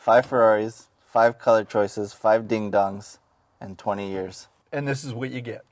5 Ferraris, 5 color choices, 5 ding-dongs, and 20 years. And this is what you get.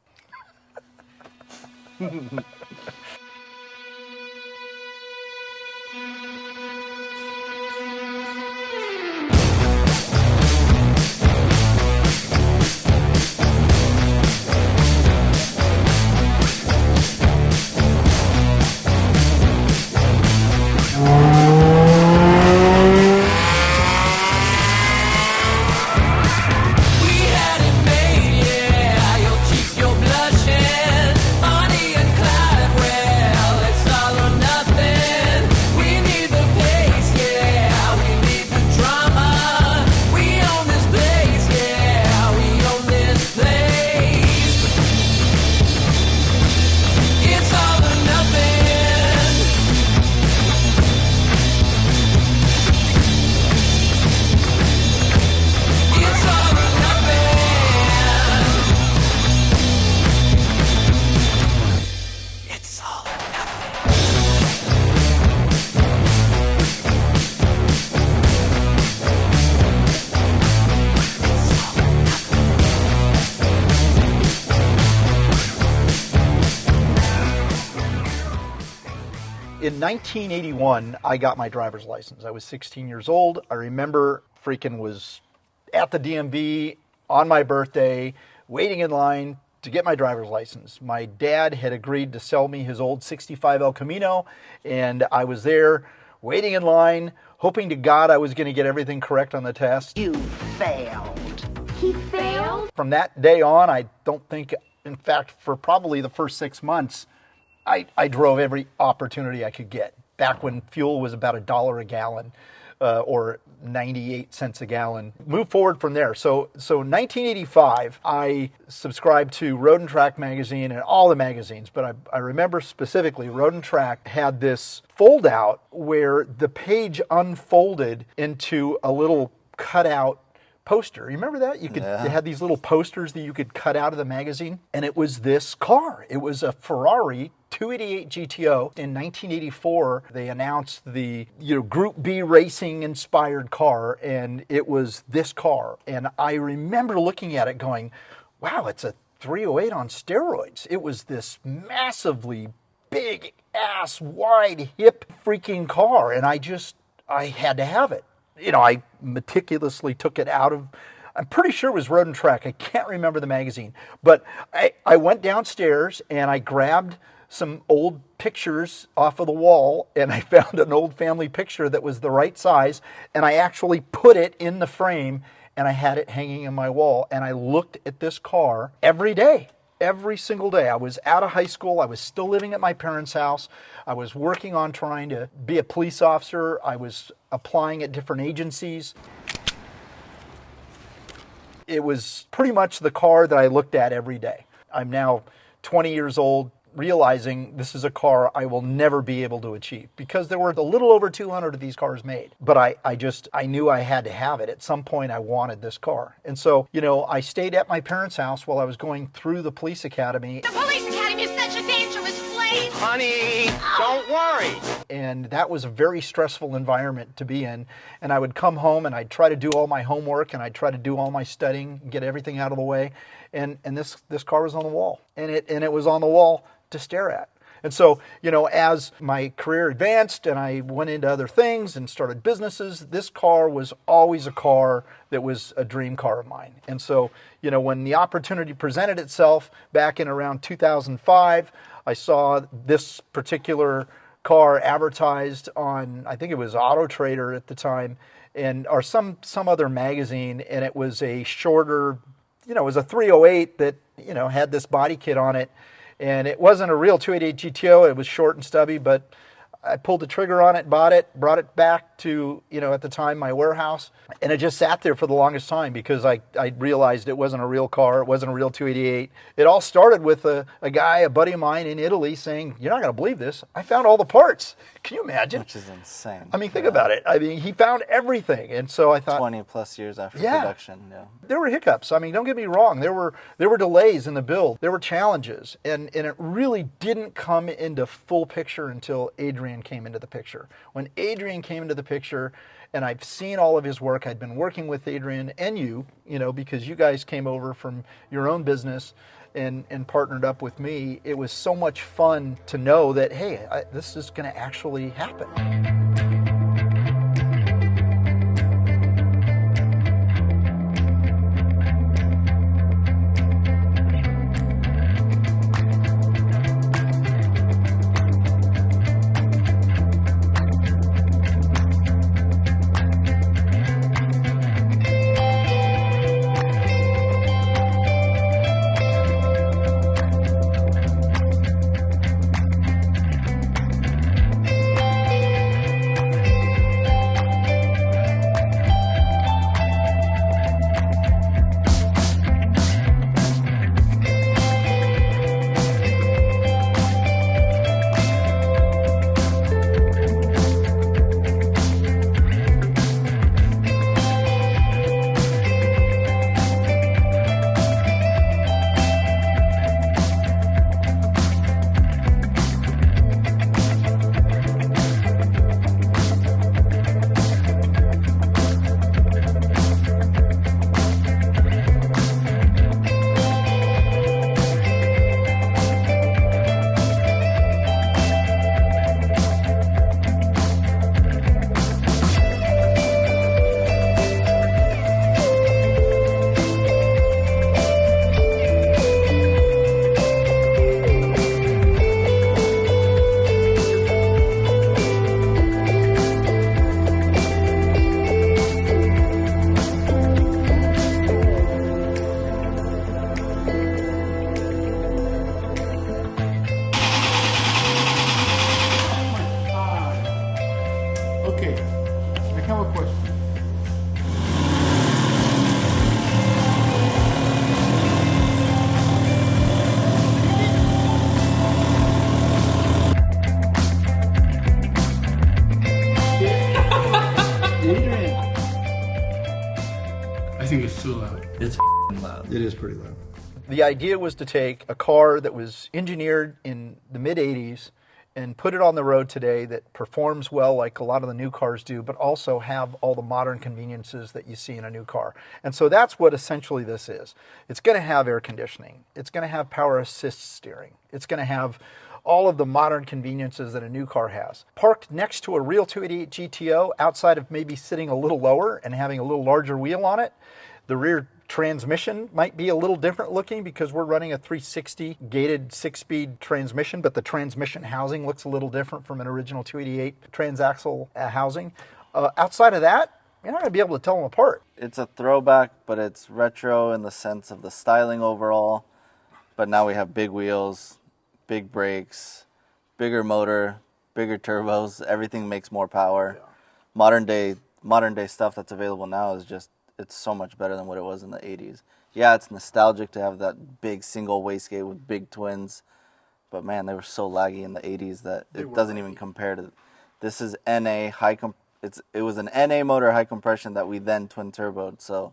In 1981, I got my driver's license. I was 16 years old. I remember freaking was at the DMV on my birthday, waiting in line to get my driver's license. My dad had agreed to sell me his old 65 El Camino, and I was there waiting in line, hoping to God I was going to get everything correct on the test. You failed. He failed? From that day on, I don't think, in fact, for probably the first 6 months, I drove every opportunity I could get. Back when fuel was about $1 a gallon, or 98 cents a gallon. Move forward from there. So 1985, I subscribed to Road and Track magazine and all the magazines, but I remember specifically Road and Track had this fold out where the page unfolded into a little cutout poster. You remember that? They had these little posters that you could cut out of the magazine, and it was this car. It was a Ferrari 288 GTO. In 1984, they announced the Group B racing inspired car, and it was this car. And I remember looking at it going, wow, it's a 308 on steroids. It was this massively big ass, wide, hip freaking car, and I had to have it. I meticulously took it out of, I'm pretty sure it was Road and Track. I can't remember the magazine. But I went downstairs and I grabbed some old pictures off of the wall, and I found an old family picture that was the right size, and I actually put it in the frame, and I had it hanging in my wall, and I looked at this car every day. Every single day. I was out of high school. I was still living at my parents' house. I was working on trying to be a police officer. I was applying at different agencies. It was pretty much the car that I looked at every day. I'm now 20 years old, realizing this is a car I will never be able to achieve because there were a little over 200 of these cars made. But I knew I had to have it. At some point, I wanted this car. And so, I stayed at my parents' house while I was going through the police academy. The police academy is such a dangerous place. Honey, don't worry. And that was a very stressful environment to be in. And I would come home and I'd try to do all my homework and I'd try to do all my studying, get everything out of the way. And this car was on the wall. And it was on the wall to stare at. And so, as my career advanced and I went into other things and started businesses, this car was always a car that was a dream car of mine. And so, when the opportunity presented itself back in around 2005, I saw this particular car advertised on, I think it was Auto Trader at the time, or some other magazine, and it was a shorter, it was a 308 that, had this body kit on it. And it wasn't a real 288 GTO. It was short and stubby, but I pulled the trigger on it, bought it, brought it back to, at the time, my warehouse. And it just sat there for the longest time because I realized it wasn't a real car. It wasn't a real 288. It all started with a buddy of mine in Italy saying, you're not going to believe this. I found all the parts. Can you imagine? Which is insane. I mean, think about it. I mean, he found everything. And so I thought 20 plus years after production. Yeah. There were hiccups. I mean, don't get me wrong. There were delays in the build. There were challenges. And it really didn't come into full picture until Adrian came into the picture. When Adrian came into the picture and I've seen all of his work. I'd been working with Adrian and you know, because you guys came over from your own business and partnered up with me. It was so much fun to know that, hey, this is going to actually happen. Okay, I have a question. Adrian. I think it's too loud. It's loud. It is pretty loud. The idea was to take a car that was engineered in the mid-'80s and put it on the road today that performs well like a lot of the new cars do, but also have all the modern conveniences that you see in a new car. And so that's what essentially this is. It's going to have air conditioning. It's going to have power assist steering. It's going to have all of the modern conveniences that a new car has. Parked next to a real 288 GTO, outside of maybe sitting a little lower and having a little larger wheel on it, the rear transmission might be a little different looking because we're running a 360 gated 6-speed transmission, but the transmission housing looks a little different from an original 288 transaxle housing. Outside of that, you're not going to be able to tell them apart. It's a throwback, but it's retro in the sense of the styling overall. But now we have big wheels, big brakes, bigger motor, bigger turbos. Everything makes more power. Yeah. Modern day stuff that's available now is just, it's so much better than what it was in the 80s. Yeah, it's nostalgic to have that big single wastegate with big twins, but man, they were so laggy in the 80s that it doesn't even compare to. This is NA it was an NA motor high compression that we then twin turboed. So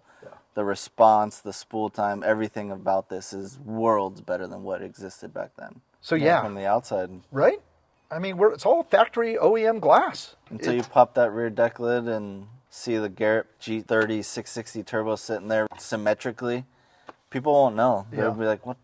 the response, the spool time, everything about this is worlds better than what existed back then. So from the outside, right? I mean, it's all factory OEM glass until you pop that rear deck lid and see the Garrett G30 660 turbo sitting there symmetrically. People won't know. They'll be like, what?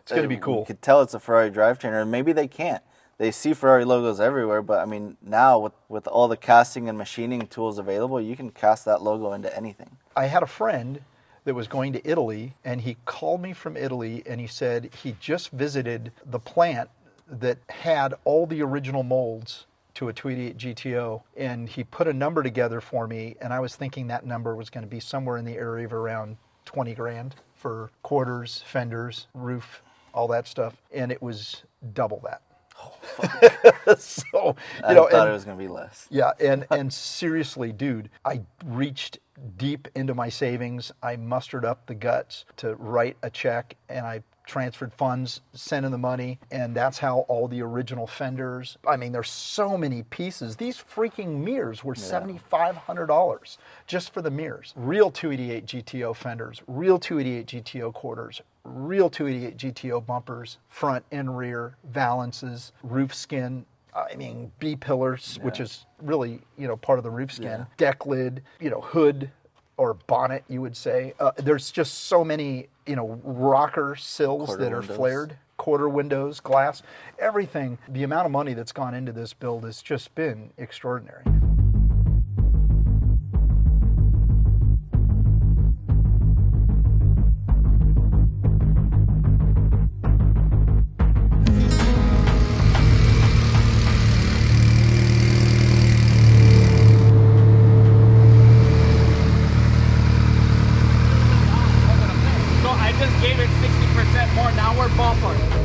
It's going to be cool. You could tell it's a Ferrari drivetrain, or maybe they can't. They see Ferrari logos everywhere, but I mean, now with all the casting and machining tools available, you can cast that logo into anything. I had a friend that was going to Italy, and he called me from Italy, and he said he just visited the plant that had all the original molds to a 288 GTO, and he put a number together for me, and I was thinking that number was going to be somewhere in the area of around 20 grand for quarters, fenders, roof, all that stuff, and it was double that. Oh, so I thought it was going to be less. Yeah, and seriously, dude, I reached deep into my savings. I mustered up the guts to write a check, and I transferred funds, sent in the money, and that's how all the original fenders, I mean, there's so many pieces. These freaking mirrors were $7,500 just for the mirrors. Real 288 GTO fenders, real 288 GTO quarters, real 288 GTO bumpers, front and rear, valances, roof skin. I mean, B pillars, which is really, part of the roof skin, deck lid, hood or bonnet, you would say. There's just so many, rocker sills Quarter that are windows. flared, quarter windows, glass, everything. The amount of money that's gone into this build has just been extraordinary. So I just gave it 60% more. Now we're ballpark.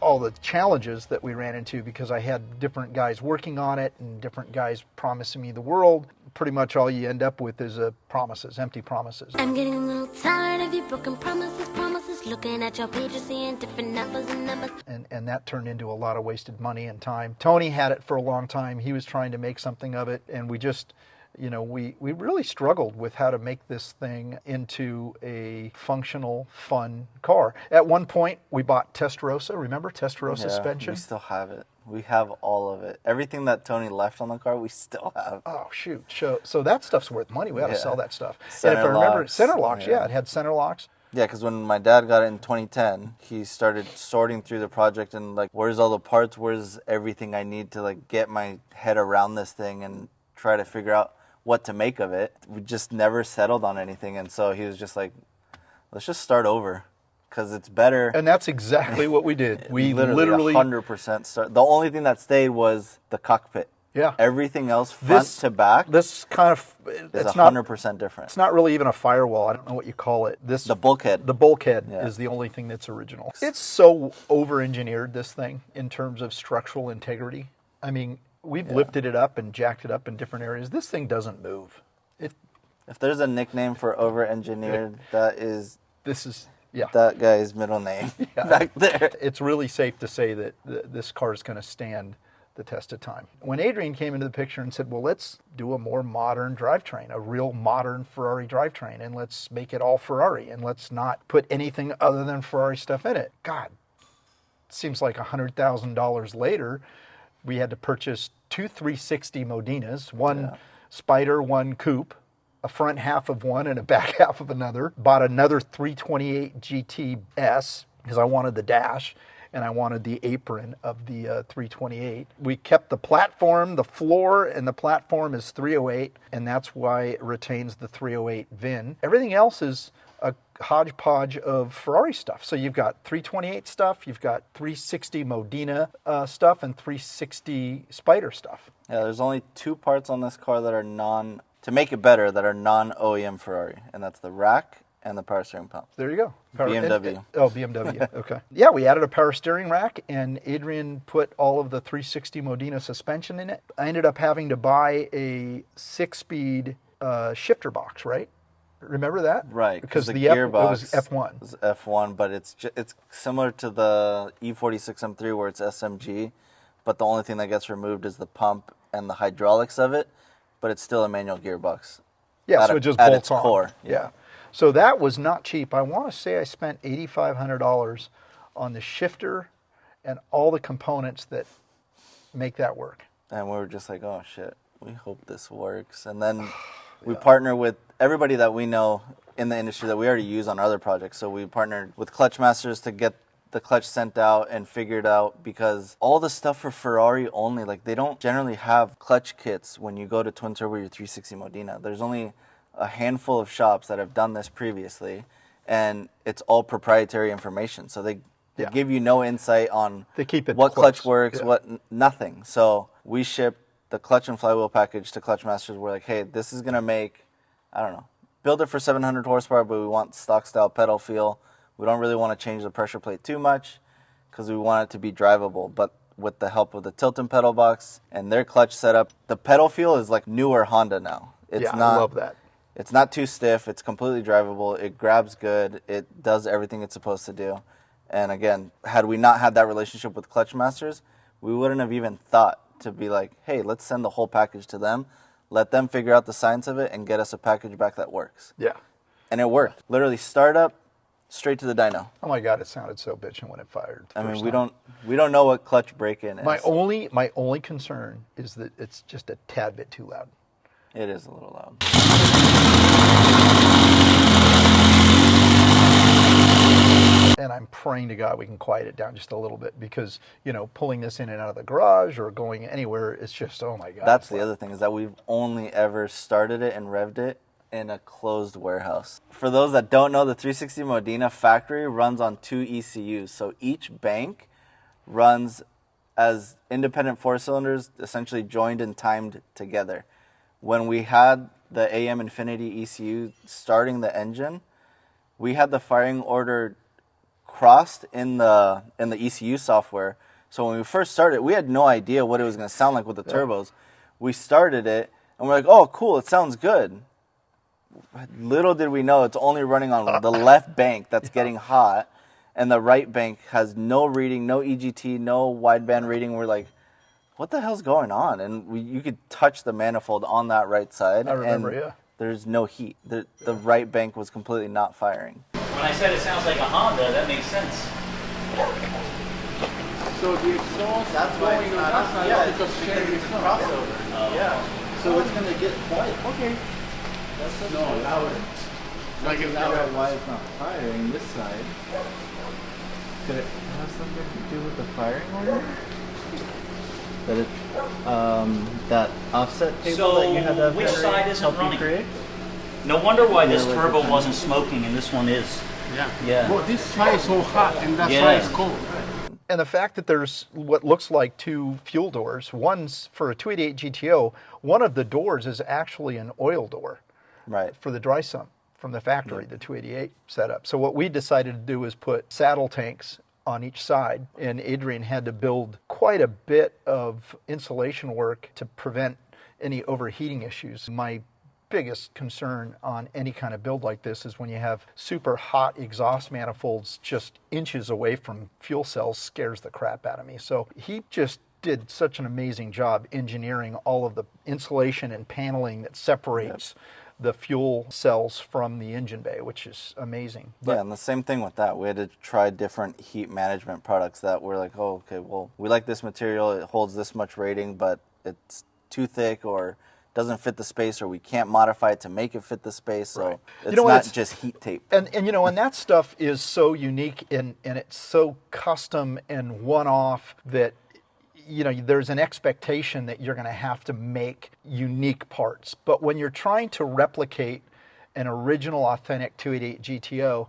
All the challenges that we ran into because I had different guys working on it and different guys promising me the world. Pretty much all you end up with is promises, empty promises. I'm getting a little tired of your broken promises, looking at your pages, seeing different numbers and numbers. And that turned into a lot of wasted money and time. Tony had it for a long time. He was trying to make something of it, and we just, we really struggled with how to make this thing into a functional, fun car. At one point, we bought Testarossa. Remember Testarossa suspension? We still have it. We have all of it. Everything that Tony left on the car, we still have. Oh, shoot. So that stuff's worth money. We ought to sell that stuff. Center and if I remember, locks. center locks, it had center locks. Yeah, because when my dad got it in 2010, he started sorting through the project and where's all the parts? Where's everything I need to get my head around this thing and try to figure out what to make of it. We just never settled on anything, and so he was just like, let's just start over because it's better. And that's exactly what we did. We literally 100% start. The only thing that stayed was the cockpit. Yeah. Everything else, front to back, this kind of is 100% different. It's not really even a firewall. I don't know what you call it. The bulkhead. The bulkhead is the only thing that's original. It's so over-engineered, this thing, in terms of structural integrity. I mean, we've lifted it up and jacked it up in different areas. This thing doesn't move. If there's a nickname for over-engineered, that is that guy's middle name back there. It's really safe to say that this car is going to stand the test of time. When Adrian came into the picture and said, well, let's do a more modern drivetrain, a real modern Ferrari drivetrain, and let's make it all Ferrari, and let's not put anything other than Ferrari stuff in it. God, it seems like $100,000 later, we had to purchase two 360 Modinas, one Spider, one Coupe, a front half of one and a back half of another. Bought another 328 GTS because I wanted the dash and I wanted the apron of the 328. We kept the platform, the floor, and the platform is 308, and that's why it retains the 308 VIN. Everything else is a hodgepodge of Ferrari stuff. So you've got 328 stuff, you've got 360 Modena stuff, and 360 Spider stuff. Yeah, there's only two parts on this car that are to make it better, that are non-OEM Ferrari, and that's the rack and the power steering pump. There you go. BMW. BMW. Okay. Yeah, we added a power steering rack, and Adrian put all of the 360 Modena suspension in it. I ended up having to buy a 6-speed shifter box, right? Remember that? Right. Because the gearbox was F1. Is F1, but it's similar to the E46 M3 where it's SMG, but the only thing that gets removed is the pump and the hydraulics of it, but it's still a manual gearbox. Yeah, so it just bolts on. Core. Yeah. So that was not cheap. I want to say I spent $8,500 on the shifter and all the components that make that work. And we were just like, oh shit, we hope this works. And then We partner with everybody that we know in the industry that we already use on other projects. So we partnered with Clutchmasters to get the clutch sent out and figured out, because all the stuff for Ferrari only, like they don't generally have clutch kits when you go to twin turbo your 360 Modena. There's only a handful of shops that have done this previously, and it's all proprietary information. So they give you no insight on They keep it what close. clutch works, nothing. So we ship the clutch and flywheel package to Clutchmasters. We're like, hey, this is going to make, I don't know, build it for 700 horsepower, but we want stock style pedal feel. We don't really want to change the pressure plate too much because we want it to be drivable. But with the help of the tilt and pedal box and their clutch setup, the pedal feel is like newer Honda now. It's I not, love that. It's not too stiff. It's completely drivable. It grabs good. It does everything it's supposed to do. And again, had we not had that relationship with Clutchmasters, we wouldn't have even thought to be like, hey, let's send the whole package to them. Let them figure out the science of it and get us a package back that works. Yeah. And it worked. Literally startup, straight to the dyno. Oh my God, it sounded so bitchin' when it fired. I mean, we don't know what clutch break-in is. My only concern is that it's just a tad bit too loud. It is a little loud. And I'm praying to God we can quiet it down just a little bit, because, you know, pulling this in and out of the garage or going anywhere, it's just, oh my God. That's the other thing, is that we've only ever started it and revved it in a closed warehouse. For those that don't know, the 360 Modena factory runs on 2 ECUs. So each bank runs as independent 4-cylinders, essentially joined and timed together. When we had the AM Infinity ECU starting the engine, we had the firing order crossed in the ECU software. So when we first started, we had no idea what it was going to sound like with the turbos. We started it, and we're like, oh, cool, it sounds good. Little did we know it's only running on the left bank that's getting hot, and the right bank has no reading, no EGT, no wideband reading. We're like, what the hell's going on? And you could touch the manifold on that right side. I remember, and there's no heat. The right bank was completely not firing. When I said it sounds like a Honda, that makes sense. So the exhaust That's why going it's on not that side, yeah, because it's sharing because it's a exhaust. crossover. Yeah. So it's going to get quiet. Okay. That's No, louder. Like it's Now louder. why it's not firing this side. Could it have something to do with the firing order? That it, that offset table So, that you had that which Ferrari side isn't help you running? create? No wonder why this like turbo the- wasn't smoking and this one is. Yeah. Yeah. Well, this side is so hot and that Yeah. side is cold. And the fact that there's what looks like 2 fuel doors, one's for a 288 GTO, one of the doors is actually an oil door Right. for the dry sump from the factory, the 288 setup. So what we decided to do was put saddle tanks on each side, and Adrian had to build quite a bit of insulation work to prevent any overheating issues. My biggest concern on any kind of build like this is when you have super hot exhaust manifolds just inches away from fuel cells, scares the crap out of me. So he just did such an amazing job engineering all of the insulation and paneling that separates the fuel cells from the engine bay, which is amazing. Yeah, and the same thing with that. We had to try different heat management products that were like, oh, okay, well, we like this material. It holds this much rating, but it's too thick or doesn't fit the space, or we can't modify it to make it fit the space. So it's You know what, not it's- just heat tape. And you know, and that stuff is so unique and it's so custom and one-off that, you know, there's an expectation that you're going to have to make unique parts. But when you're trying to replicate an original authentic 288 GTO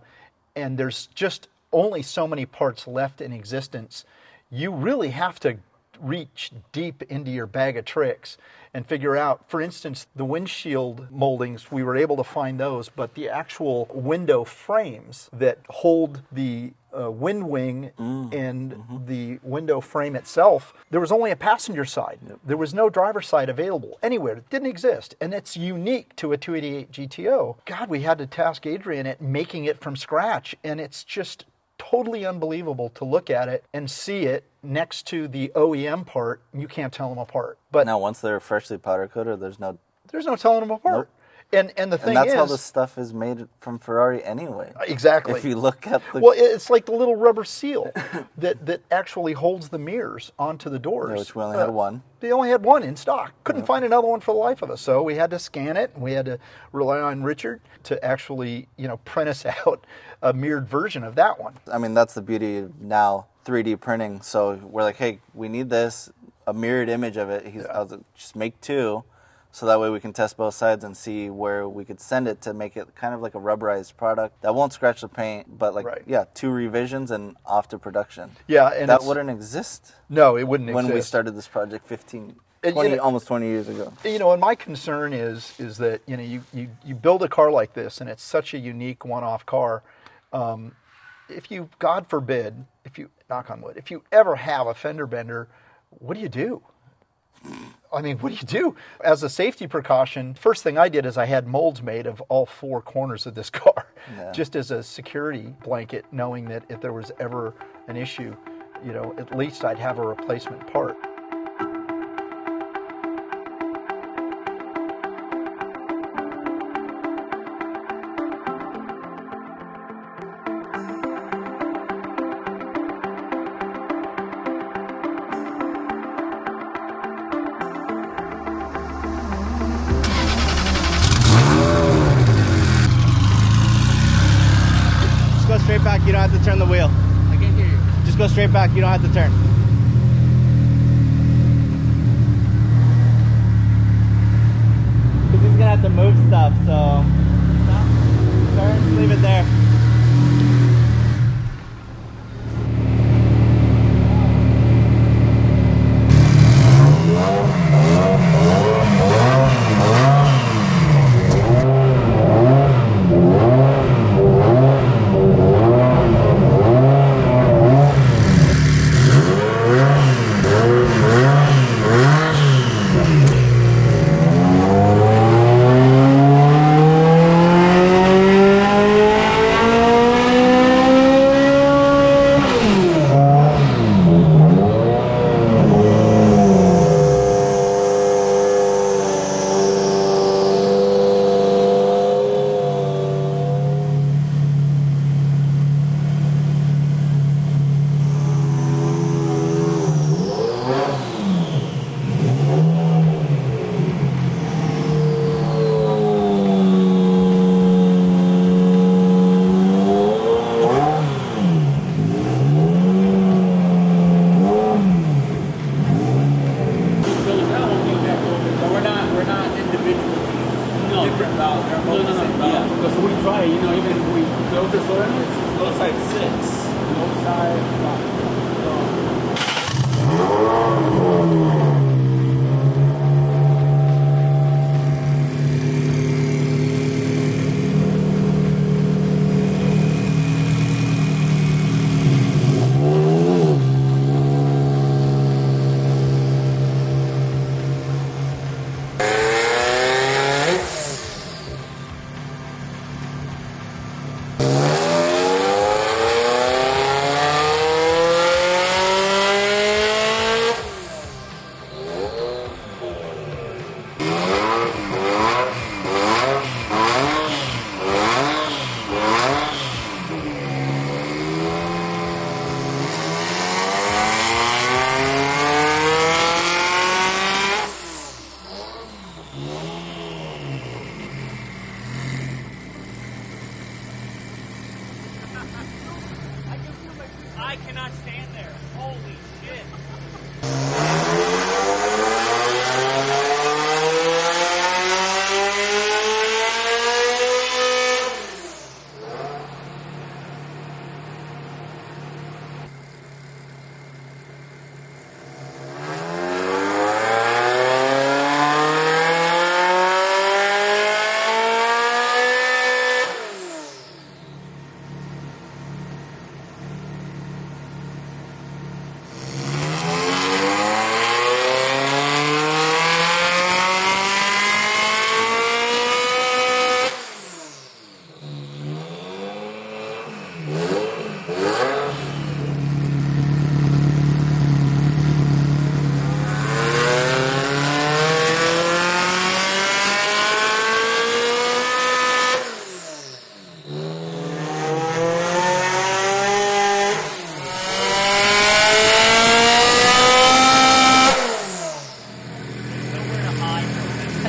and there's just only so many parts left in existence, you really have to reach deep into your bag of tricks and figure out, for instance, the windshield moldings, we were able to find those, but the actual window frames that hold the wind wing and the window frame itself, there was only a passenger side. There was no driver's side available anywhere. It didn't exist. And it's unique to a 288 GTO. God, we had to task Adrian at making it from scratch, and it's just totally unbelievable to look at it and see it next to the OEM part. You can't tell them apart. But Now, once they're freshly powder coated, there's no there's no telling them apart. Nope. And the thing And that's is, how the stuff is made from Ferrari anyway. exactly. If you look at the... Well, it's like the little rubber seal that actually holds the mirrors onto the doors. Yeah, which we only had one. They only had one in stock. Couldn't find another one for the life of us. So we had to scan it. We had to rely on Richard to actually, print us out a mirrored version of that one. I mean, that's the beauty of now 3D printing. So we're like, hey, we need this, a mirrored image of it. I was like, just make 2. So that way we can test both sides and see where we could send it to make it kind of like a rubberized product that won't scratch the paint, but 2 revisions and off to production. Yeah, and that wouldn't exist. No, it wouldn't when exist. we started this project 20, almost 20 years ago. And my concern is that you build a car like this, and it's such a unique one-off car. If you, God forbid, knock on wood, if you ever have a fender bender, what do you do? I mean, what do you do? As a safety precaution, first thing I did is I had molds made of all 4 corners of this car, just as a security blanket, knowing that if there was ever an issue, at least I'd have a replacement part. Straight back, you don't have to turn the wheel. I can't hear you. Just go straight back, you don't have to turn. Because he's gonna have to move stuff, so stop, turn, just leave it there.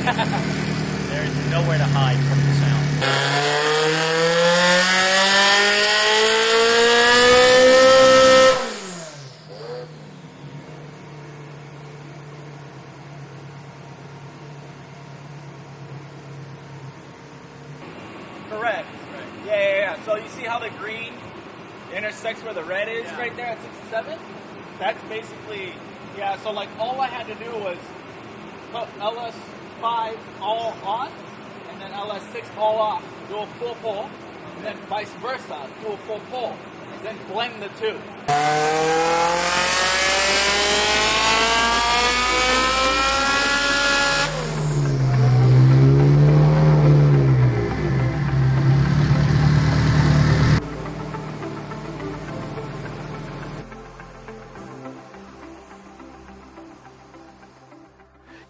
There's nowhere to hide from the sound. Correct. Yeah. So you see how the green intersects where the red is right there at 67? That's basically, yeah, so like all I had to do was put LS5 all on and then LS6 all off, do a full pull, and then vice versa, do a full pull, and then blend the two.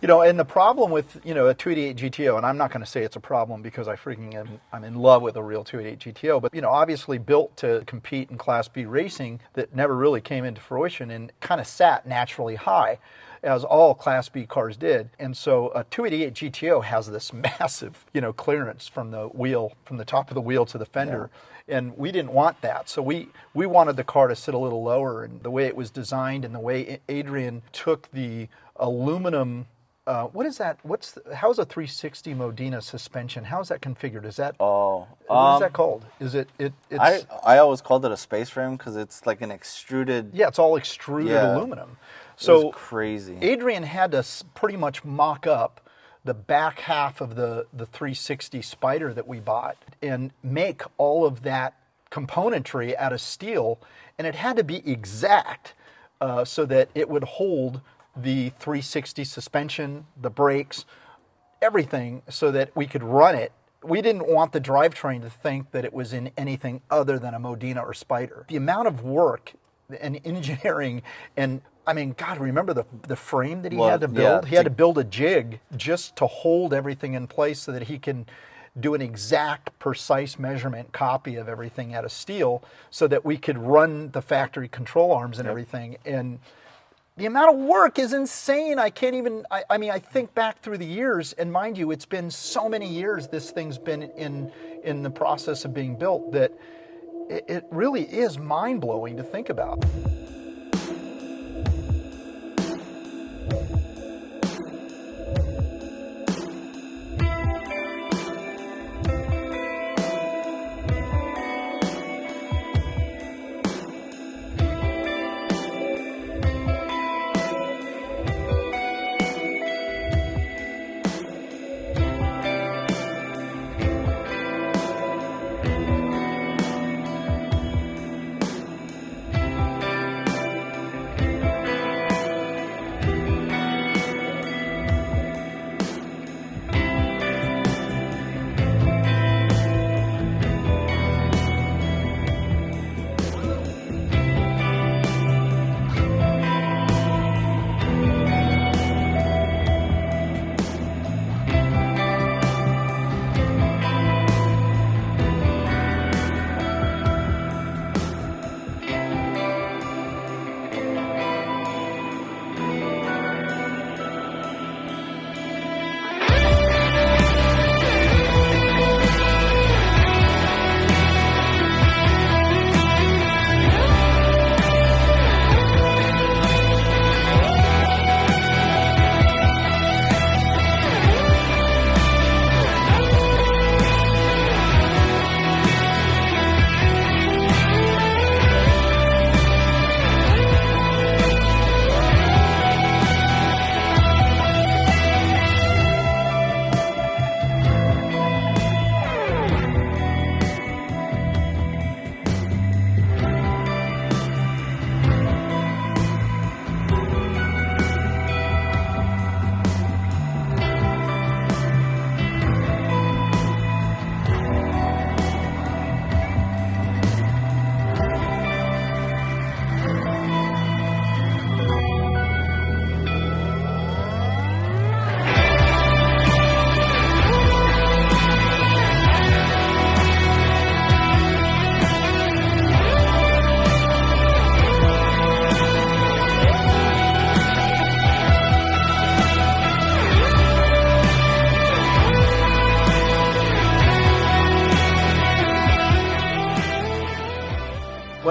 You know, and the problem with, you know, a 288 GTO, and I'm not going to say it's a problem because I'm in love with a real 288 GTO, but, you know, obviously built to compete in Class B racing that never really came into fruition and kind of sat naturally high, as all Class B cars did. And so a 288 GTO has this massive, you know, clearance from the wheel, from the top of the wheel to the fender. Yeah. And we didn't want that. So we wanted the car to sit a little lower, and the way it was designed and the way Adrian took the aluminum. What is that? How's a 360 Modena suspension? How's that configured? Is that what is that called? Is it's I always called it a space frame because it's like an extruded. Yeah, it's all extruded aluminum. So it was crazy. Adrian had to pretty much mock up the back half of the 360 Spider that we bought and make all of that componentry out of steel, and it had to be exact so that it would hold the 360 suspension, the brakes, everything, so that we could run it. We didn't want the drivetrain to think that it was in anything other than a Modena or Spider. The amount of work and engineering, and I mean, God, remember the frame that he had to build? Yeah, he had to build a jig just to hold everything in place so that he can do an exact, precise measurement copy of everything out of steel so that we could run the factory control arms and everything. And the amount of work is insane. I can't even, I mean, I think back through the years, and mind you, it's been so many years this thing's been in the process of being built that it really is mind-blowing to think about.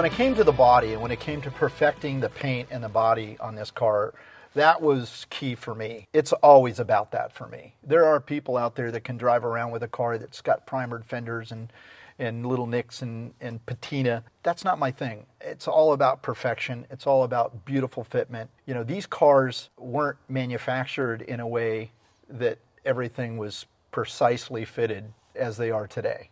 it came to the body and when it came to perfecting the paint and the body on this car, that was key for me. It's always about that for me. There are people out there that can drive around with a car that's got primered fenders and little nicks and patina. That's not my thing. It's all about perfection. It's all about beautiful fitment. You know, these cars weren't manufactured in a way that everything was precisely fitted as they are today.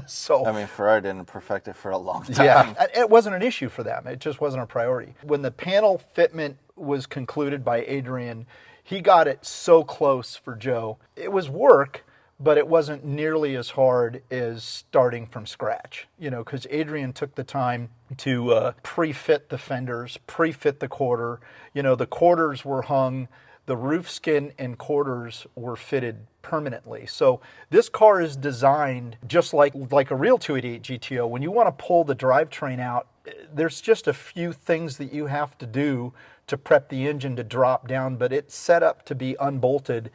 So I mean, Ferrari didn't perfect it for a long time. Yeah, it wasn't an issue for them. It just wasn't a priority. When the panel fitment was concluded by Adrian, he got it so close for Joe. It was work, but it wasn't nearly as hard as starting from scratch, you know, because Adrian took the time to pre-fit the fenders, pre-fit the quarter. You know, the quarters were hung, the roof skin and quarters were fitted permanently. So this car is designed just like a real 288 GTO. When you want to pull the drivetrain out, there's just a few things that you have to do to prep the engine to drop down, but it's set up to be unbolted.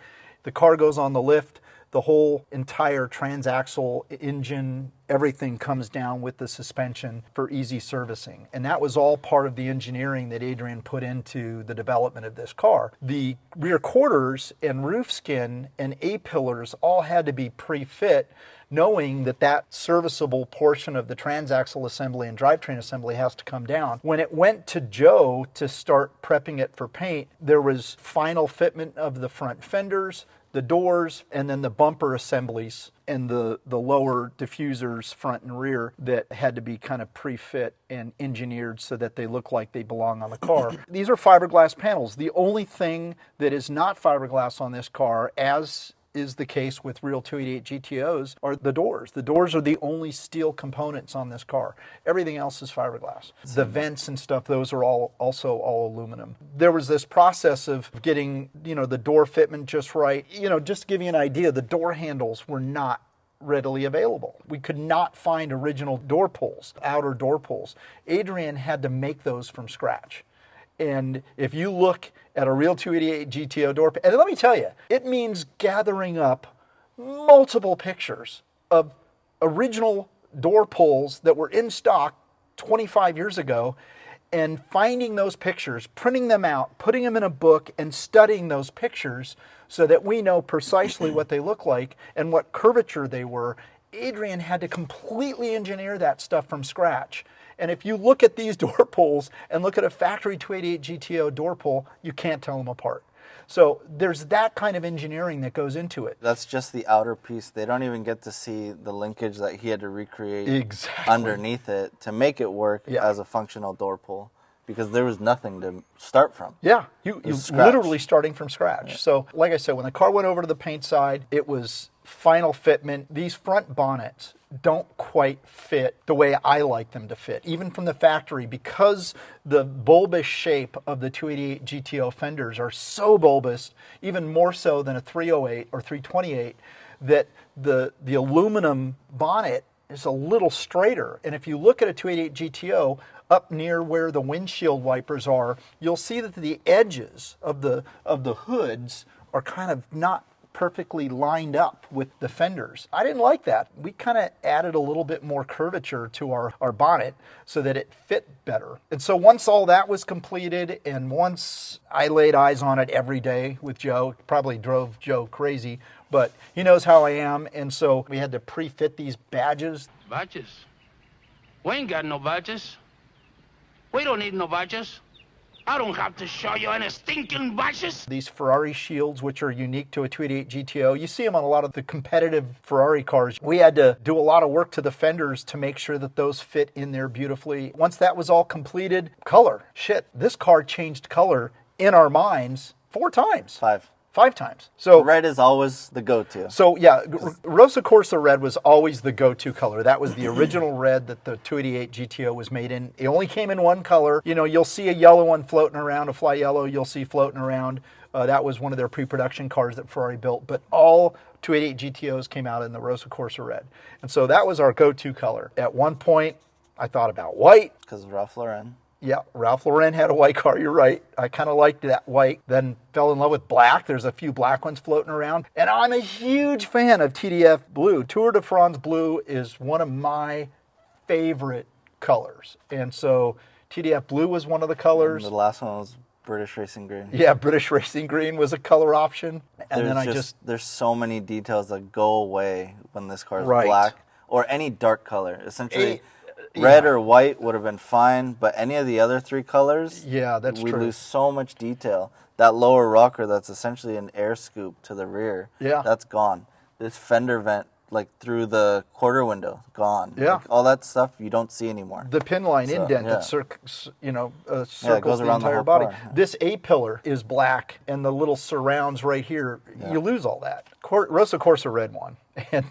The car goes on the lift. The whole entire transaxle engine, everything comes down with the suspension for easy servicing. And that was all part of the engineering that Adrian put into the development of this car. The rear quarters and roof skin and A-pillars all had to be pre-fit, knowing that that serviceable portion of the transaxle assembly and drivetrain assembly has to come down. When it went to Joe to start prepping it for paint, there was final fitment of the front fenders, the doors, and then the bumper assemblies and the lower diffusers front and rear that had to be kind of pre-fit and engineered so that they look like they belong on the car. These are fiberglass panels. The only thing that is not fiberglass on this car, as is the case with real 288 GTOs, are the doors. The doors are the only steel components on this car. Everything else is fiberglass. The vents and stuff, those are also all aluminum. There was this process of getting, you know, the door fitment just right. You know, just to give you an idea, the door handles were not readily available. We could not find original door pulls, outer door pulls. Adrian had to make those from scratch. And if you look at a real 288 GTO door, and let me tell you, it means gathering up multiple pictures of original door pulls that were in stock 25 years ago and finding those pictures, printing them out, putting them in a book and studying those pictures so that we know precisely what they look like and what curvature they were. Adrian had to completely engineer that stuff from scratch. And if you look at these door pulls and look at a factory 288 GTO door pull, you can't tell them apart. So there's that kind of engineering that goes into it. That's just the outer piece. They don't even get to see the linkage that he had to recreate exactly underneath it to make it work as a functional door pull, because there was nothing to start from. Yeah, you literally starting from scratch. Yeah. So like I said, when the car went over to the paint side, it was final fitment. These front bonnets don't quite fit the way I like them to fit, even from the factory, because the bulbous shape of the 288 GTO fenders are so bulbous, even more so than a 308 or 328, that the aluminum bonnet is a little straighter. And if you look at a 288 GTO up near where the windshield wipers are, you'll see that the edges of the hoods are kind of not perfectly lined up with the fenders. I didn't like that. We kind of added a little bit more curvature to our bonnet so that it fit better. And so once all that was completed, and once I laid eyes on it every day with Joe, probably drove Joe crazy, but he knows how I am, and so we had to pre-fit these badges. Badges? We ain't got no badges. We don't need no badges. I don't have to show you any stinking badges. These Ferrari shields, which are unique to a 288 GTO, you see them on a lot of the competitive Ferrari cars. We had to do a lot of work to the fenders to make sure that those fit in there beautifully. Once that was all completed, color. Shit, this car changed color in our minds 4 times. 5 times. So red is always the go-to. So yeah, Works Corsa red was always the go-to color. That was the original red that the 288 GTO was made in. It only came in one color. You know, you'll see a yellow one floating around, a fly yellow you'll see floating around. That was one of their pre-production cars that Ferrari built. But all 288 GTOs came out in the Works Corsa red. And so that was our go-to color. At one point, I thought about white. Because of Ralph Lauren. Yeah, Ralph Lauren had a white car, you're right. I kind of liked that white, then fell in love with black. There's a few black ones floating around. And I'm a huge fan of TDF blue. Tour de France blue is one of my favorite colors. And so TDF blue was one of the colors. And the last one was British Racing Green. Yeah, British Racing Green was a color option. And There's so many details that go away when this car is Right. black or any dark color. Essentially, red or white would have been fine, but any of the other three colors, Yeah, that's we true. lose so much detail. That lower rocker that's essentially an air scoop to the rear, Yeah. that's gone. This fender vent, like through the quarter window, gone. Yeah. Like, all that stuff you don't see anymore. The pin line So, indent yeah. that circles goes the around the entire whole body. car, yeah. This A-pillar is black, and the little surrounds right here, you lose all that. Rosso Corsa red one. And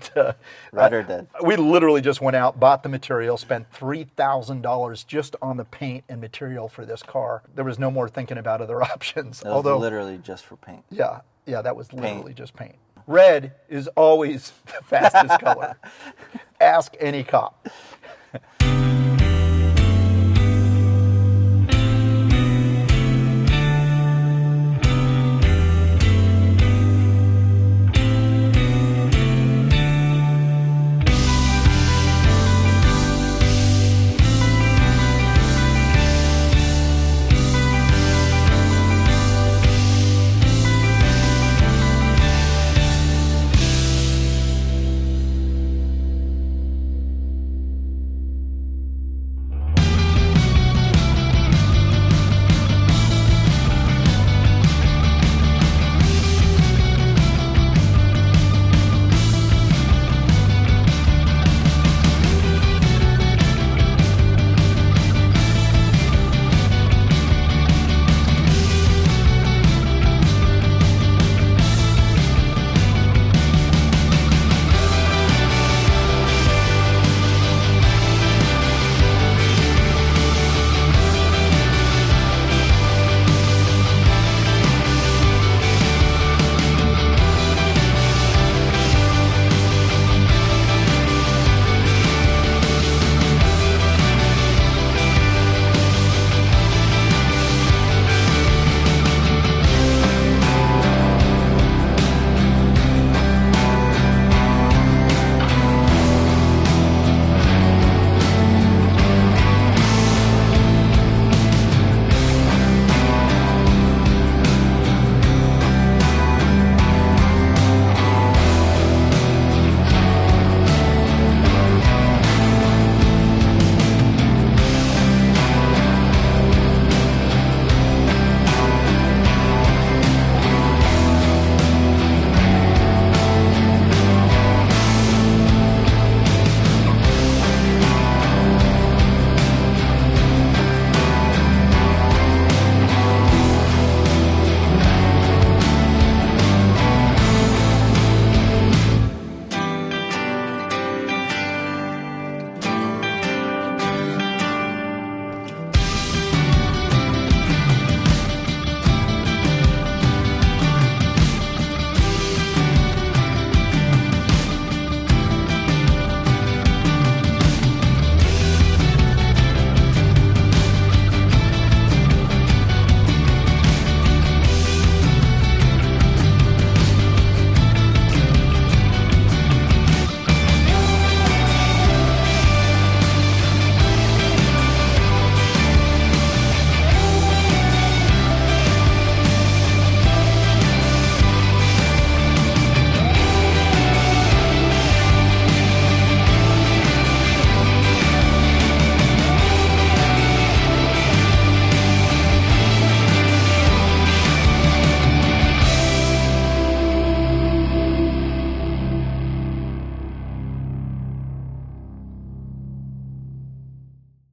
Red or dead. We literally just went out, bought the material, spent $3,000 just on the paint and material for this car. There was no more thinking about other options. It was literally just for paint. Yeah, that was literally just paint. Red is always the fastest color. Ask any cop.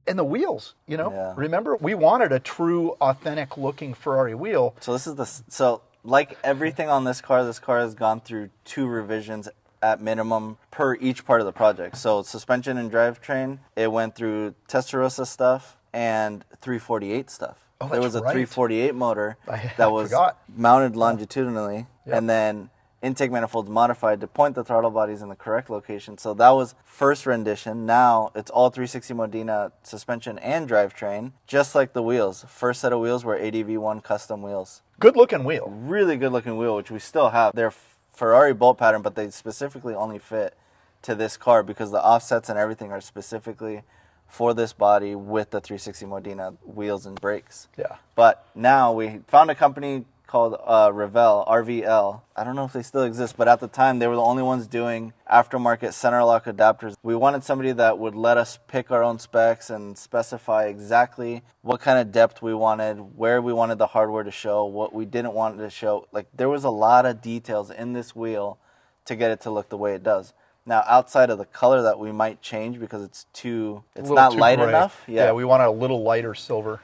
And the wheels, remember, we wanted a true, authentic looking Ferrari wheel. So like everything on this car has gone through 2 revisions at minimum per each part of the project. So suspension and drivetrain, it went through Testarossa stuff and 348 stuff. Oh, there was a 348 motor that was mounted longitudinally, and then intake manifolds modified to point the throttle bodies in the correct location. So that was first rendition. Now it's all 360 Modena suspension and drivetrain, just like the wheels. First set of wheels were ADV1 custom wheels. Good looking wheel. Really good looking wheel, which we still have. They're Ferrari bolt pattern, but they specifically only fit to this car because the offsets and everything are specifically for this body with the 360 Modena wheels and brakes. Yeah. But now we found a company called RVL. I don't know if they still exist, but at the time they were the only ones doing aftermarket center lock adapters. We wanted somebody that would let us pick our own specs and specify exactly what kind of depth we wanted, where we wanted the hardware to show, what we didn't want it to show. Like, there was a lot of details in this wheel to get it to look the way it does. Now, outside of the color that we might change because it's not light enough. Yeah, we want a little lighter silver.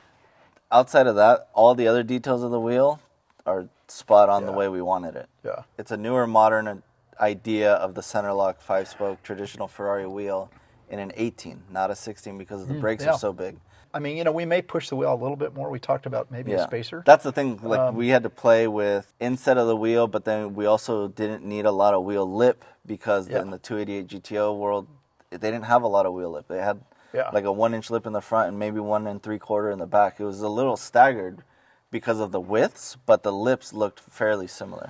Outside of that, all the other details of the wheel are spot on the way we wanted it. Yeah. It's a newer, modern idea of the center lock 5-spoke traditional Ferrari wheel in an 18, not a 16, because the brakes are so big. I mean, you know, we may push the wheel a little bit more. We talked about maybe a spacer. That's the thing. Like, we had to play with inset of the wheel, but then we also didn't need a lot of wheel lip because in the 288 GTO world, they didn't have a lot of wheel lip. They had like a 1-inch lip in the front and maybe 1 3/4 in the back. It was a little staggered because of the widths, but the lips looked fairly similar.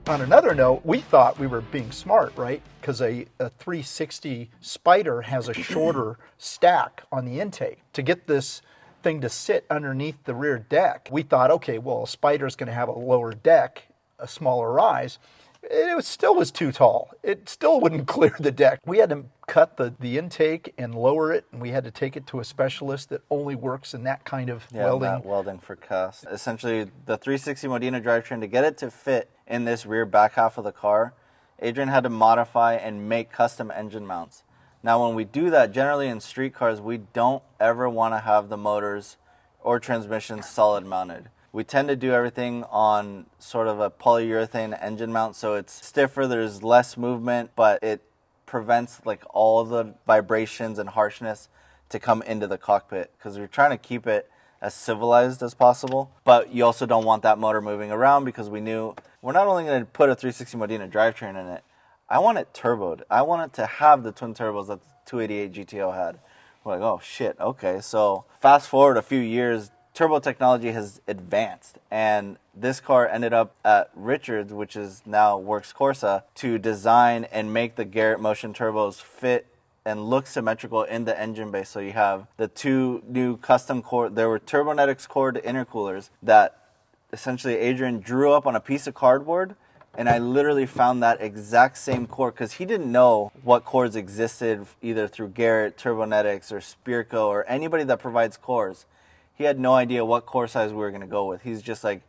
On another note, we thought we were being smart, right? Because a 360 Spider has a shorter stack on the intake. To get this thing to sit underneath the rear deck, we thought, okay, well, a Spider's going to have a lower deck, a smaller rise. It still was too tall. It still wouldn't clear the deck. We had to cut the intake and lower it, and we had to take it to a specialist that only works in that kind of welding. Yeah, welding for cast. Essentially, the 360 Modena drivetrain, to get it to fit in this rear back half of the car, Adrian had to modify and make custom engine mounts. Now, when we do that, generally in street cars, we don't ever want to have the motors or transmissions solid mounted. We tend to do everything on sort of a polyurethane engine mount, so it's stiffer, there's less movement, but it prevents like all the vibrations and harshness to come into the cockpit, because we're trying to keep it as civilized as possible. But you also don't want that motor moving around, because we knew we're not only going to put a 360 Modena drivetrain in it, I want it turboed. I want it to have the twin turbos that the 288 GTO had. We're like, oh shit, okay. So fast forward a few years, turbo technology has advanced, and this car ended up at Richards, which is now Works Corsa, to design and make the Garrett Motion turbos fit and look symmetrical in the engine bay. So you have the two new custom core. There were Turbonetics core intercoolers that essentially Adrian drew up on a piece of cardboard, and I literally found that exact same core, because he didn't know what cores existed either through Garrett, Turbonetics, or Spearco, or anybody that provides cores. He had no idea what core size we were going to go with. He's just like,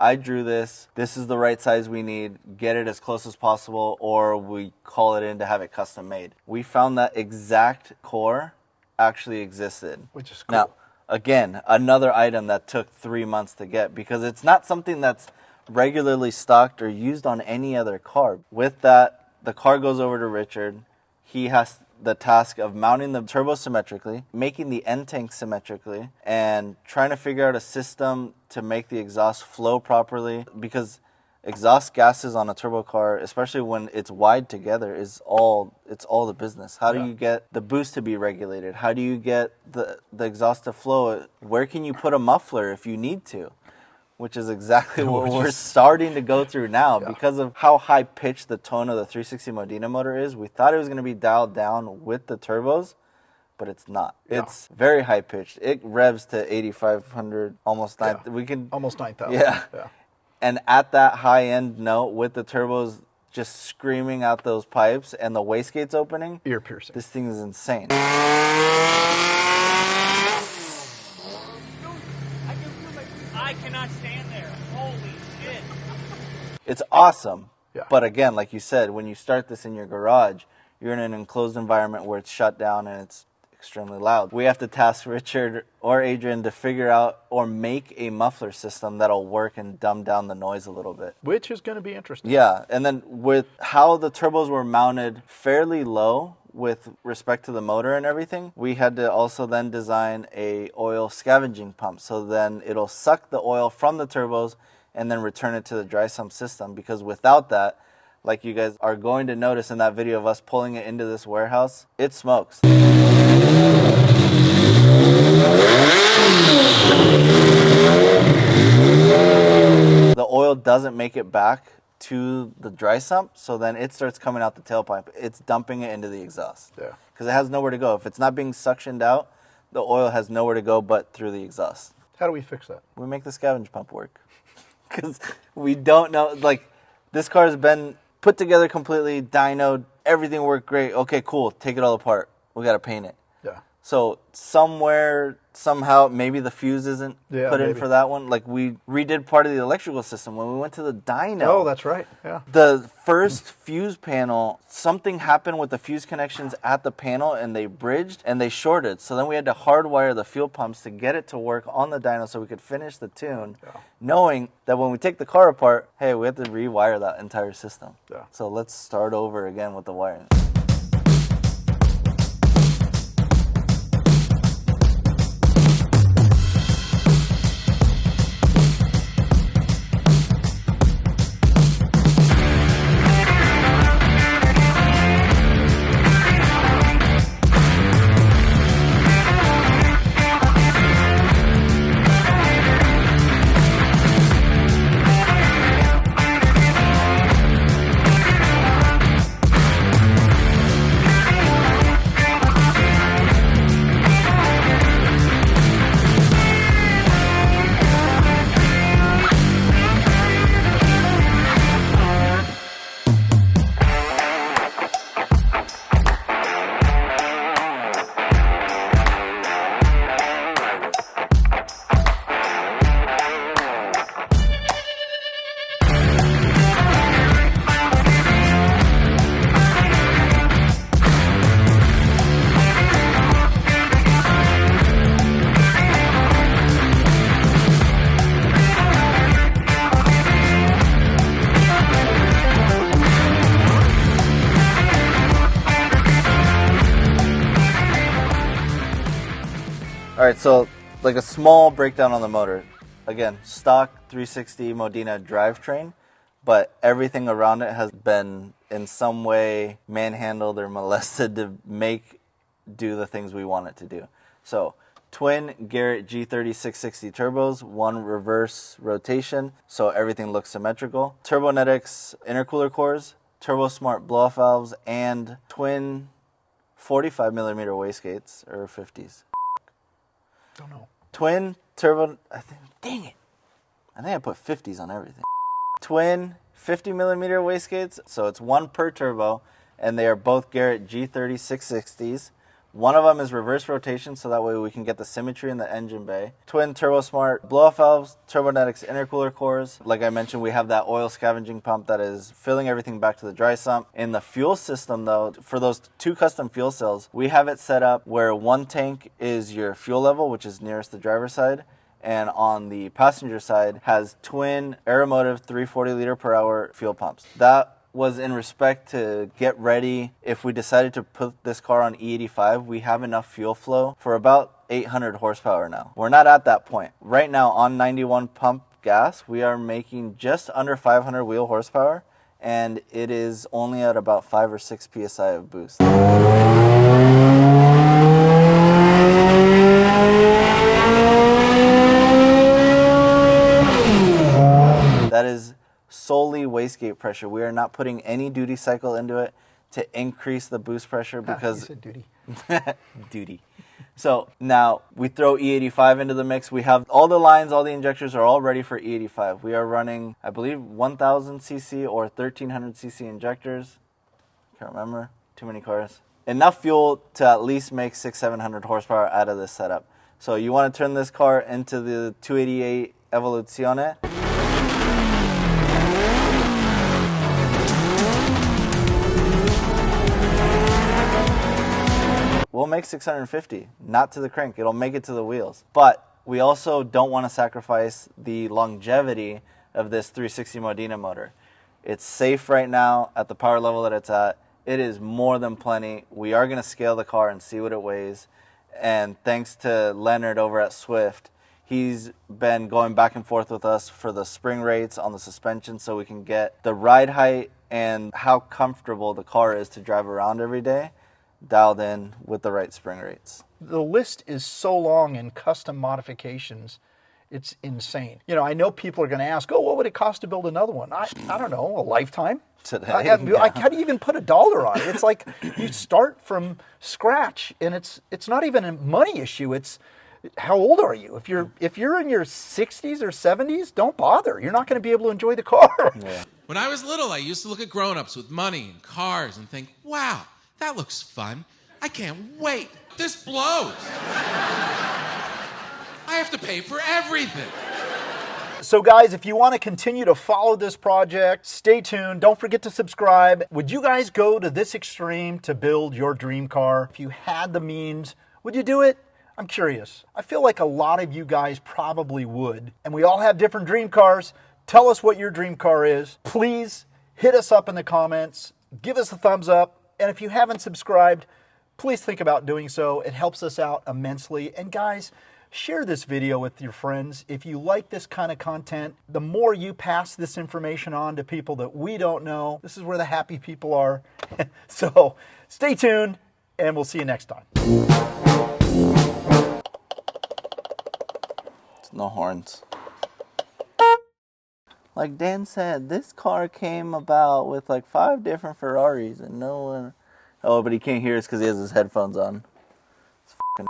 I drew this. This is the right size we need. Get it as close as possible, or we call it in to have it custom made. We found that exact core actually existed. Which is cool. Now, again, another item that took 3 months to get, because it's not something that's regularly stocked or used on any other car. With that, the car goes over to Richard. He has the task of mounting the turbo symmetrically, making the end tank symmetrically, and trying to figure out a system to make the exhaust flow properly, because exhaust gases on a turbo car, especially when it's wide together, it's all the business. How do you get the boost to be regulated? How do you get the exhaust to flow? Where can you put a muffler if you need to? Which is exactly what we're starting to go through now. Because of how high-pitched the tone of the 360 Modena motor is. We thought it was going to be dialed down with the turbos, but it's not. It's very high-pitched. It revs to 8,500, almost 9,000. We can almost 9,000. Yeah. And at that high-end note, with the turbos just screaming out those pipes and the wastegates opening, ear-piercing. This thing is insane. I cannot stand there. Holy shit. It's awesome. But again, like you said, when you start this in your garage, you're in an enclosed environment where it's shut down and it's extremely loud. We have to task Richard or Adrian to figure out or make a muffler system that'll work and dumb down the noise a little bit. Which is going to be interesting. Yeah, and then with how the turbos were mounted fairly low, with respect to the motor and everything, we had to also then design a oil scavenging pump. So then it'll suck the oil from the turbos and then return it to the dry sump system, because without that, like you guys are going to notice in that video of us pulling it into this warehouse, it smokes. The oil doesn't make it back to the dry sump, so then it starts coming out the tailpipe. It's dumping it into the exhaust. Yeah. Because it has nowhere to go. If it's not being suctioned out, the oil has nowhere to go but through the exhaust. How do we fix that? We make the scavenge pump work. Because we don't know, like, this car has been put together completely, dynoed, everything worked great. Okay, cool, take it all apart. We got to paint it. Yeah. So somewhere, somehow, maybe the fuse isn't put in maybe. for that one. Like, we redid part of the electrical system when we went to the dyno. Oh, that's right. Yeah. The first fuse panel, something happened with the fuse connections at the panel, and they bridged and they shorted. So then we had to hardwire the fuel pumps to get it to work on the dyno so we could finish the tune, knowing that when we take the car apart, hey, we have to rewire that entire system. Yeah. So let's start over again with the wiring. All right, so like a small breakdown on the motor. Again, stock 360 Modena drivetrain, but everything around it has been in some way manhandled or molested to do the things we want it to do. So twin Garrett G30 660 turbos, one reverse rotation, so everything looks symmetrical. Turbonetics intercooler cores, Turbo Smart blow-off valves, and twin 45 millimeter wastegates, or 50s. Don't know. Twin turbo, dang it. I think I put 50s on everything. Twin 50 millimeter wastegates, so it's one per turbo, and they are both Garrett G30 660s. One of them is reverse rotation, so that way we can get the symmetry in the engine bay. Twin Turbo Smart blow-off valves, Turbonetics intercooler cores. Like I mentioned, we have that oil scavenging pump that is filling everything back to the dry sump. In the fuel system, though, for those two custom fuel cells, we have it set up where one tank is your fuel level, which is nearest the driver's side, and on the passenger side has twin Aeromotive 340 liter per hour fuel pumps. That was in respect to get ready. If we decided to put this car on E85, we have enough fuel flow for about 800 horsepower now. We're not at that point. Right now on 91 pump gas, we are making just under 500 wheel horsepower, and it is only at about 5 or 6 psi of boost. That is solely wastegate pressure. We are not putting any duty cycle into it to increase the boost pressure because... You said duty. Duty. So now we throw E85 into the mix. We have all the lines, all the injectors are all ready for E85. We are running, I believe, 1000 cc or 1300 cc injectors. Can't remember. Too many cars. Enough fuel to at least make 600-700 horsepower out of this setup. So you want to turn this car into the 288 Evoluzione. We'll make 650, not to the crank. It'll make it to the wheels. But we also don't want to sacrifice the longevity of this 360 Modena motor. It's safe right now at the power level that it's at. It is more than plenty. We are going to scale the car and see what it weighs. And thanks to Leonard over at Swift, he's been going back and forth with us for the spring rates on the suspension so we can get the ride height and how comfortable the car is to drive around every day dialed in with the right spring rates. The list is so long in custom modifications, it's insane. You know, I know people are going to ask, oh, what would it cost to build another one? I don't know, a lifetime? Today, how do you even put $1 on it? It's like you start from scratch, and it's not even a money issue. It's how old are you? If you're in your 60s or 70s, don't bother. You're not going to be able to enjoy the car. Yeah. When I was little, I used to look at grown-ups with money and cars and think, wow, that looks fun. I can't wait. This blows. I have to pay for everything. So guys, if you want to continue to follow this project, stay tuned. Don't forget to subscribe. Would you guys go to this extreme to build your dream car? If you had the means, would you do it? I'm curious. I feel like a lot of you guys probably would. And we all have different dream cars. Tell us what your dream car is. Please hit us up in the comments. Give us a thumbs up. And if you haven't subscribed, please think about doing so. It helps us out immensely. And guys, share this video with your friends. If you like this kind of content, the more you pass this information on to people that we don't know, this is where the happy people are. So stay tuned, and we'll see you next time. It's no horns. Like Dan said, this car came about with like 5 different Ferraris and no one... Oh, but he can't hear us because he has his headphones on. It's fucking...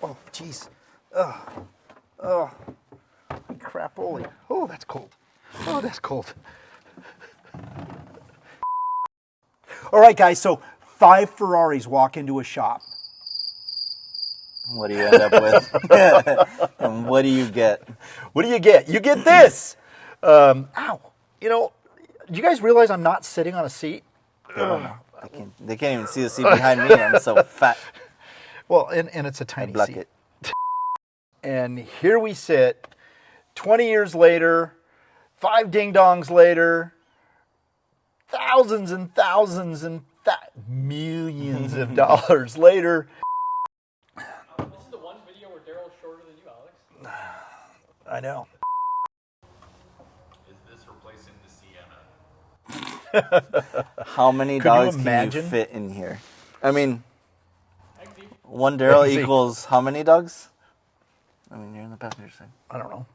Oh, jeez. Oh, crapoly. Oh, that's cold. Oh, that's cold. All right, guys, so 5 Ferraris walk into a shop. What do you end up with? And what do you get? What do you get? You get this. Ow. You know, do you guys realize I'm not sitting on a seat? They can't even see the seat behind me. I'm so fat. Well, and it's a tiny block seat. it. And here we sit, 20 years later, 5 ding-dongs later, thousands and thousands and millions of dollars later. This is the one video where Daryl's shorter than you, Alex. I know. Is this replacing the Sienna? How many Could dogs you can imagine? you fit in here? I mean, 1 Daryl equals how many dogs? I mean, you're in the passenger side. I don't know.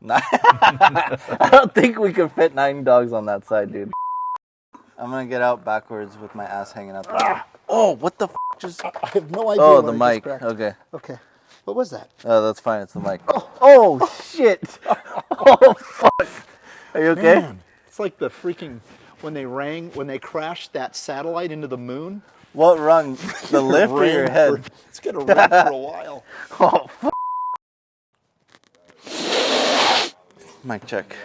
9. I don't think we could fit 9 dogs on that side, dude. I'm gonna get out backwards with my ass hanging out there. Oh, what the f just... I have no idea. Oh, what the I just mic. cracked. Okay. Okay. What was that? Oh, that's fine. It's the mic. Oh shit. Oh, fuck. Are you okay? Man, it's like the freaking... When they crashed that satellite into the moon. What rung? The lift or your head? It's gonna run for a while. Oh, fuck. Mic check.